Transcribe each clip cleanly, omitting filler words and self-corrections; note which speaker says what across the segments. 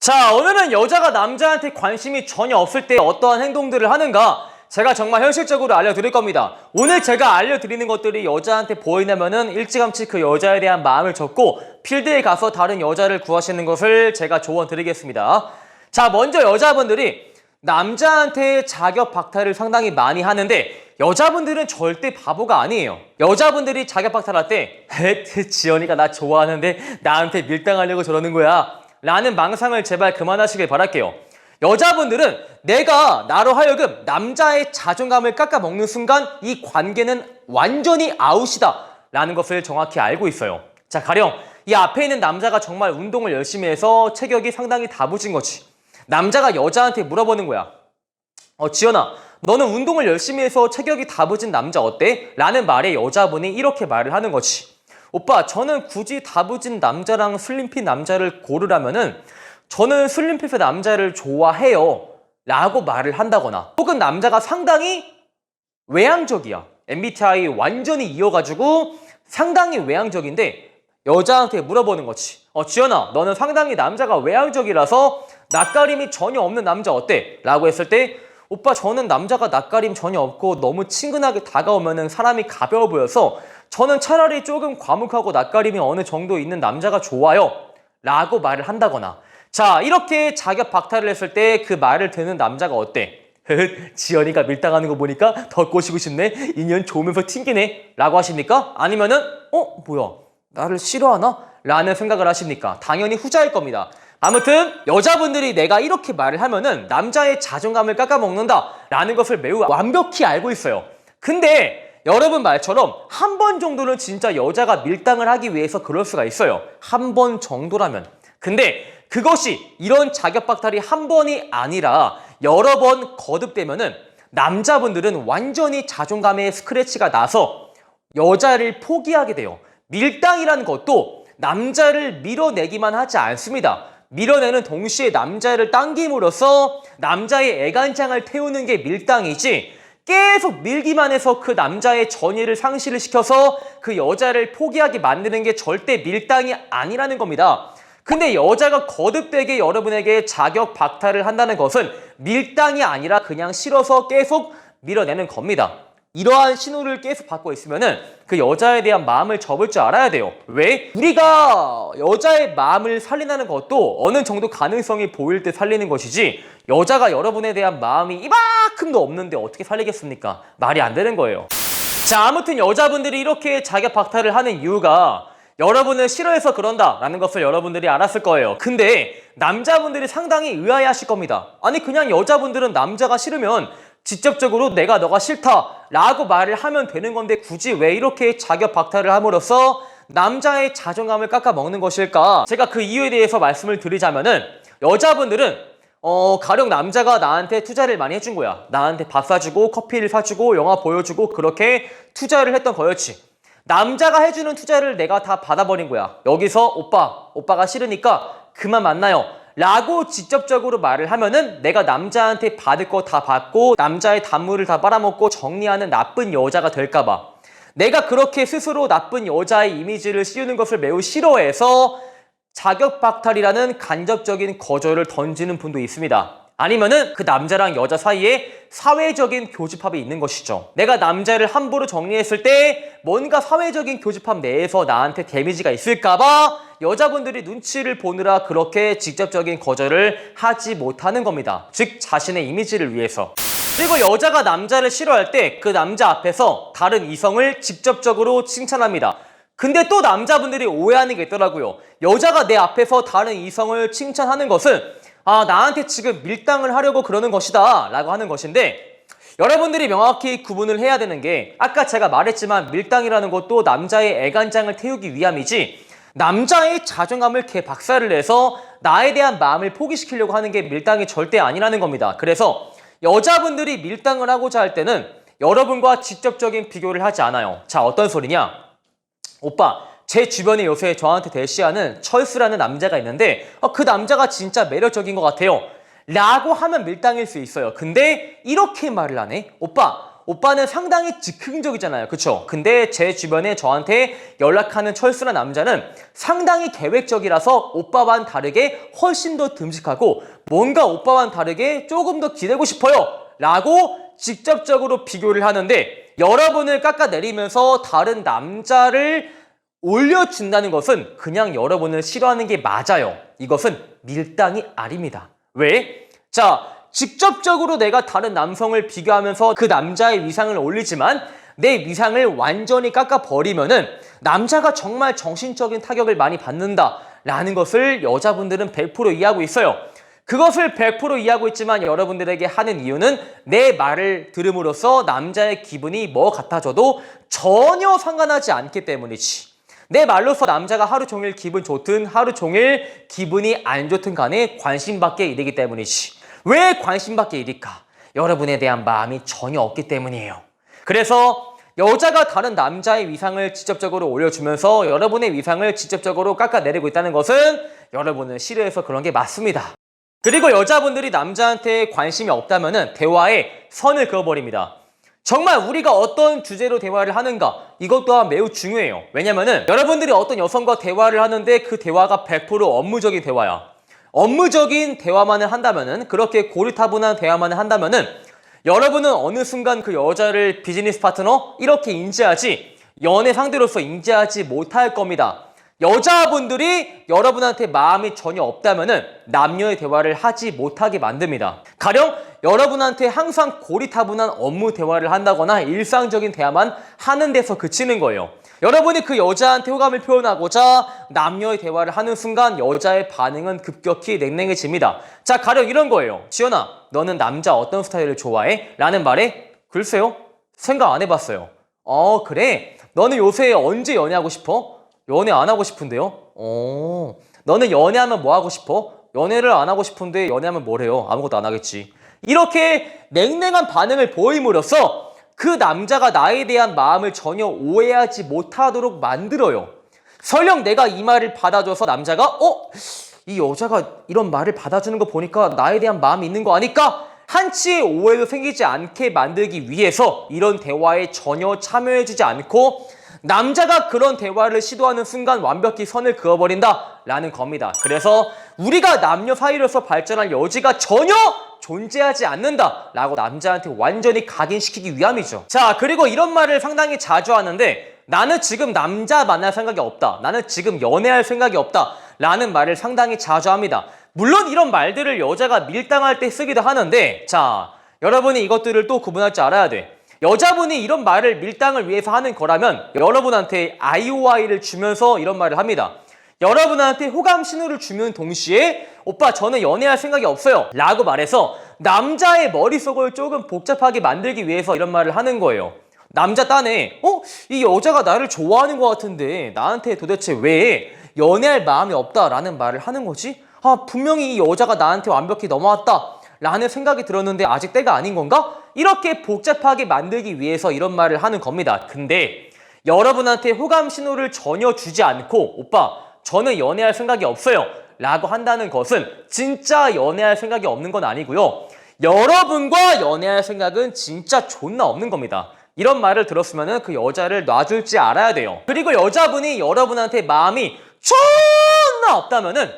Speaker 1: 자, 오늘은 여자가 남자한테 관심이 전혀 없을 때 어떠한 행동들을 하는가 제가 정말 현실적으로 알려드릴 겁니다. 오늘 제가 알려드리는 것들이 여자한테 보이냐면은 일찌감치 그 여자에 대한 마음을 접고 필드에 가서 다른 여자를 구하시는 것을 제가 조언드리겠습니다. 자, 먼저 여자분들이 남자한테 자격 박탈을 상당히 많이 하는데 여자분들은 절대 바보가 아니에요. 여자분들이 자격 박탈할 때 지연이가 나 좋아하는데 나한테 밀당하려고 저러는 거야 라는 망상을 제발 그만하시길 바랄게요. 여자분들은 내가 나로 하여금 남자의 자존감을 깎아먹는 순간 이 관계는 완전히 아웃이다 라는 것을 정확히 알고 있어요. 자, 가령 이 앞에 있는 남자가 정말 운동을 열심히 해서 체격이 상당히 다부진 거지. 남자가 여자한테 물어보는 거야. 지연아, 너는 운동을 열심히 해서 체격이 다부진 남자 어때? 라는 말에 여자분이 이렇게 말을 하는 거지. 오빠, 저는 굳이 다부진 남자랑 슬림핏 남자를 고르라면은 저는 슬림핏의 남자를 좋아해요 라고 말을 한다거나, 혹은 남자가 상당히 외향적이야. MBTI 완전히 이어가지고 상당히 외향적인데 여자한테 물어보는 거지. 지연아, 너는 상당히 남자가 외향적이라서 낯가림이 전혀 없는 남자 어때? 라고 했을 때 오빠, 저는 남자가 낯가림 전혀 없고 너무 친근하게 다가오면은 사람이 가벼워 보여서 저는 차라리 조금 과묵하고 낯가림이 어느 정도 있는 남자가 좋아요 라고 말을 한다거나, 자, 이렇게 자격 박탈을 했을 때 그 말을 듣는 남자가 어때? 지연이가 밀당하는 거 보니까 더 꼬시고 싶네, 인연 좋으면서 튕기네 라고 하십니까? 아니면은 뭐야, 나를 싫어하나? 라는 생각을 하십니까? 당연히 후자일 겁니다. 아무튼 여자분들이 내가 이렇게 말을 하면은 남자의 자존감을 깎아먹는다 라는 것을 매우 완벽히 알고 있어요. 근데 여러분 말처럼 한 번 정도는 진짜 여자가 밀당을 하기 위해서 그럴 수가 있어요. 한 번 정도라면. 근데 그것이 이런 자격 박탈이 한 번이 아니라 여러 번 거듭되면은 남자분들은 완전히 자존감에 스크래치가 나서 여자를 포기하게 돼요. 밀당이라는 것도 남자를 밀어내기만 하지 않습니다. 밀어내는 동시에 남자를 당김으로써 남자의 애간장을 태우는 게 밀당이지, 계속 밀기만 해서 그 남자의 전의를 상실을 시켜서 그 여자를 포기하게 만드는 게 절대 밀당이 아니라는 겁니다. 근데 여자가 거듭되게 여러분에게 자격 박탈을 한다는 것은 밀당이 아니라 그냥 싫어서 계속 밀어내는 겁니다. 이러한 신호를 계속 받고 있으면은 그 여자에 대한 마음을 접을 줄 알아야 돼요. 왜? 우리가 여자의 마음을 살리는 것도 어느 정도 가능성이 보일 때 살리는 것이지, 여자가 여러분에 대한 마음이 이만큼도 없는데 어떻게 살리겠습니까? 말이 안 되는 거예요. 자, 아무튼 여자분들이 이렇게 자격 박탈을 하는 이유가 여러분을 싫어해서 그런다 라는 것을 여러분들이 알았을 거예요. 근데 남자분들이 상당히 의아해 하실 겁니다. 아니, 그냥 여자분들은 남자가 싫으면 직접적으로 내가 너가 싫다 라고 말을 하면 되는 건데 굳이 왜 이렇게 자격 박탈을 함으로써 남자의 자존감을 깎아먹는 것일까? 제가 그 이유에 대해서 말씀을 드리자면은, 여자분들은 가령 남자가 나한테 투자를 많이 해준 거야. 나한테 밥 사주고 커피를 사주고 영화 보여주고 그렇게 투자를 했던 거였지. 남자가 해주는 투자를 내가 다 받아버린 거야. 여기서 오빠가 싫으니까 그만 만나요 라고 직접적으로 말을 하면은 내가 남자한테 받을 거 다 받고 남자의 단물을 다 빨아먹고 정리하는 나쁜 여자가 될까봐, 내가 그렇게 스스로 나쁜 여자의 이미지를 씌우는 것을 매우 싫어해서 자격 박탈이라는 간접적인 거절을 던지는 분도 있습니다. 아니면은 그 남자랑 여자 사이에 사회적인 교집합이 있는 것이죠. 내가 남자를 함부로 정리했을 때 뭔가 사회적인 교집합 내에서 나한테 데미지가 있을까봐 여자분들이 눈치를 보느라 그렇게 직접적인 거절을 하지 못하는 겁니다. 즉, 자신의 이미지를 위해서. 그리고 여자가 남자를 싫어할 때 그 남자 앞에서 다른 이성을 직접적으로 칭찬합니다. 근데 또 남자분들이 오해하는 게 있더라고요. 여자가 내 앞에서 다른 이성을 칭찬하는 것은 나한테 지금 밀당을 하려고 그러는 것이다 라고 하는 것인데, 여러분들이 명확히 구분을 해야 되는 게, 아까 제가 말했지만 밀당이라는 것도 남자의 애간장을 태우기 위함이지 남자의 자존감을 개박살을 내서 나에 대한 마음을 포기시키려고 하는 게 밀당이 절대 아니라는 겁니다. 그래서 여자분들이 밀당을 하고자 할 때는 여러분과 직접적인 비교를 하지 않아요. 자, 어떤 소리냐? 오빠, 제 주변에 요새 저한테 대시하는 철수라는 남자가 있는데 그 남자가 진짜 매력적인 것 같아요 라고 하면 밀당일 수 있어요. 근데 이렇게 말을 하네. 오빠, 오빠는 상당히 즉흥적이잖아요. 그쵸? 근데 제 주변에 저한테 연락하는 철수란 남자는 상당히 계획적이라서 오빠와는 다르게 훨씬 더 듬직하고 뭔가 오빠와는 다르게 조금 더 기대고 싶어요 라고 직접적으로 비교를 하는데, 여러분을 깎아내리면서 다른 남자를 올려준다는 것은 그냥 여러분을 싫어하는 게 맞아요. 이것은 밀당이 아닙니다. 왜? 자, 직접적으로 내가 다른 남성을 비교하면서 그 남자의 위상을 올리지만 내 위상을 완전히 깎아버리면은 남자가 정말 정신적인 타격을 많이 받는다라는 것을 여자분들은 100% 이해하고 있어요. 그것을 100% 이해하고 있지만 여러분들에게 하는 이유는 내 말을 들음으로써 남자의 기분이 뭐 같아져도 전혀 상관하지 않기 때문이지. 내 말로서 남자가 하루 종일 기분 좋든 하루 종일 기분이 안 좋든 간에 관심받게 일이기 때문이지. 왜 관심받게 일일까? 여러분에 대한 마음이 전혀 없기 때문이에요. 그래서 여자가 다른 남자의 위상을 직접적으로 올려주면서 여러분의 위상을 직접적으로 깎아내리고 있다는 것은 여러분을 싫어해서 그런 게 맞습니다. 그리고 여자분들이 남자한테 관심이 없다면 대화에 선을 그어버립니다. 정말 우리가 어떤 주제로 대화를 하는가, 이것 또한 매우 중요해요. 왜냐면은 여러분들이 어떤 여성과 대화를 하는데 그 대화가 100% 업무적인 대화야. 업무적인 대화만을 한다면은, 그렇게 고리타분한 대화만을 한다면은 여러분은 어느 순간 그 여자를 비즈니스 파트너 이렇게 인지하지, 연애 상대로서 인지하지 못할 겁니다. 여자분들이 여러분한테 마음이 전혀 없다면은 남녀의 대화를 하지 못하게 만듭니다. 가령 여러분한테 항상 고리타분한 업무 대화를 한다거나 일상적인 대화만 하는 데서 그치는 거예요. 여러분이 그 여자한테 호감을 표현하고자 남녀의 대화를 하는 순간 여자의 반응은 급격히 냉랭해집니다. 자, 가령 이런 거예요. 지연아, 너는 남자 어떤 스타일을 좋아해? 라는 말에 글쎄요, 생각 안 해봤어요. 그래? 너는 요새 언제 연애하고 싶어? 연애 안 하고 싶은데요? 너는 연애하면 뭐 하고 싶어? 연애를 안 하고 싶은데 연애하면 뭘 해요? 아무것도 안 하겠지. 이렇게 냉랭한 반응을 보임으로써 그 남자가 나에 대한 마음을 전혀 오해하지 못하도록 만들어요. 설령 내가 이 말을 받아줘서 남자가 이 여자가 이런 말을 받아주는 거 보니까 나에 대한 마음이 있는 거 아닐까? 한치의 오해도 생기지 않게 만들기 위해서 이런 대화에 전혀 참여해주지 않고 남자가 그런 대화를 시도하는 순간 완벽히 선을 그어버린다 라는 겁니다. 그래서 우리가 남녀 사이로서 발전할 여지가 전혀 존재하지 않는다 라고 남자한테 완전히 각인시키기 위함이죠. 자, 그리고 이런 말을 상당히 자주 하는데, 나는 지금 남자 만날 생각이 없다, 나는 지금 연애할 생각이 없다 라는 말을 상당히 자주 합니다. 물론 이런 말들을 여자가 밀당할 때 쓰기도 하는데, 자, 여러분이 이것들을 또 구분할 줄 알아야 돼. 여자분이 이런 말을 밀당을 위해서 하는 거라면 여러분한테 IOI를 주면서 이런 말을 합니다. 여러분한테 호감 신호를 주는 동시에 오빠 저는 연애할 생각이 없어요 라고 말해서 남자의 머릿속을 조금 복잡하게 만들기 위해서 이런 말을 하는 거예요. 남자 딴에 이 여자가 나를 좋아하는 것 같은데 나한테 도대체 왜 연애할 마음이 없다라는 말을 하는 거지? 분명히 이 여자가 나한테 완벽히 넘어왔다 라는 생각이 들었는데 아직 때가 아닌 건가? 이렇게 복잡하게 만들기 위해서 이런 말을 하는 겁니다. 근데 여러분한테 호감 신호를 전혀 주지 않고 오빠 저는 연애할 생각이 없어요 라고 한다는 것은 진짜 연애할 생각이 없는 건 아니고요. 여러분과 연애할 생각은 진짜 존나 없는 겁니다. 이런 말을 들었으면 그 여자를 놔줄지 알아야 돼요. 그리고 여자분이 여러분한테 마음이 존나 없다면은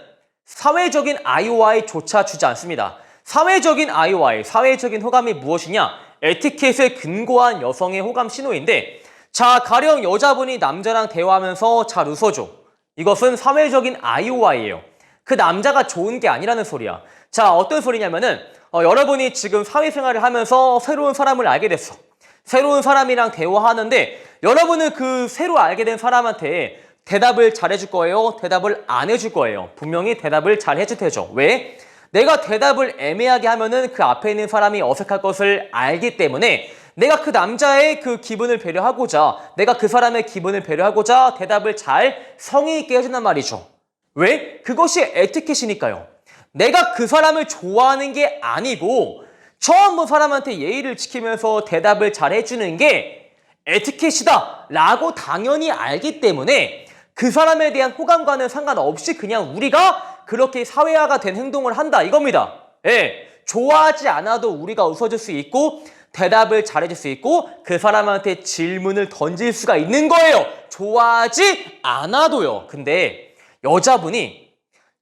Speaker 1: 사회적인 IOI조차 주지 않습니다. 사회적인 IOI, 사회적인 호감이 무엇이냐? 에티켓에 근거한 여성의 호감 신호인데, 자, 가령 여자분이 남자랑 대화하면서 잘 웃어줘. 이것은 사회적인 IOI예요. 그 남자가 좋은 게 아니라는 소리야. 자, 어떤 소리냐면은 여러분이 지금 사회생활을 하면서 새로운 사람을 알게 됐어. 새로운 사람이랑 대화하는데 여러분은 그 새로 알게 된 사람한테 대답을 잘 해줄 거예요? 대답을 안 해줄 거예요? 분명히 대답을 잘 해줄 테죠. 왜? 내가 대답을 애매하게 하면은 그 앞에 있는 사람이 어색할 것을 알기 때문에 내가 그 남자의 그 기분을 배려하고자, 내가 그 사람의 기분을 배려하고자 대답을 잘 성의 있게 해준단 말이죠. 왜? 그것이 에티켓이니까요. 내가 그 사람을 좋아하는 게 아니고 처음 본 사람한테 예의를 지키면서 대답을 잘 해주는 게 에티켓이다 라고 당연히 알기 때문에 그 사람에 대한 호감과는 상관없이 그냥 우리가 그렇게 사회화가 된 행동을 한다 이겁니다. 예, 좋아하지 않아도 우리가 웃어줄 수 있고 대답을 잘해줄 수 있고 그 사람한테 질문을 던질 수가 있는 거예요. 좋아하지 않아도요. 근데 여자분이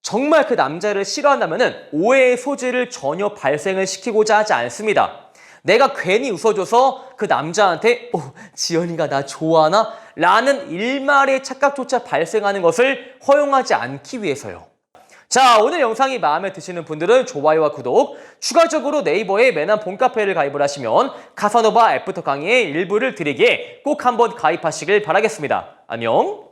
Speaker 1: 정말 그 남자를 싫어한다면은 오해의 소지를 전혀 발생을 시키고자 하지 않습니다. 내가 괜히 웃어줘서 그 남자한테 지연이가 나 좋아하나? 라는 일말의 착각조차 발생하는 것을 허용하지 않기 위해서요. 자, 오늘 영상이 마음에 드시는 분들은 좋아요와 구독, 추가적으로 네이버에 매난 봄카페를 가입을 하시면 카사노바 애프터 강의의 일부를 드리기에 꼭 한번 가입하시길 바라겠습니다. 안녕!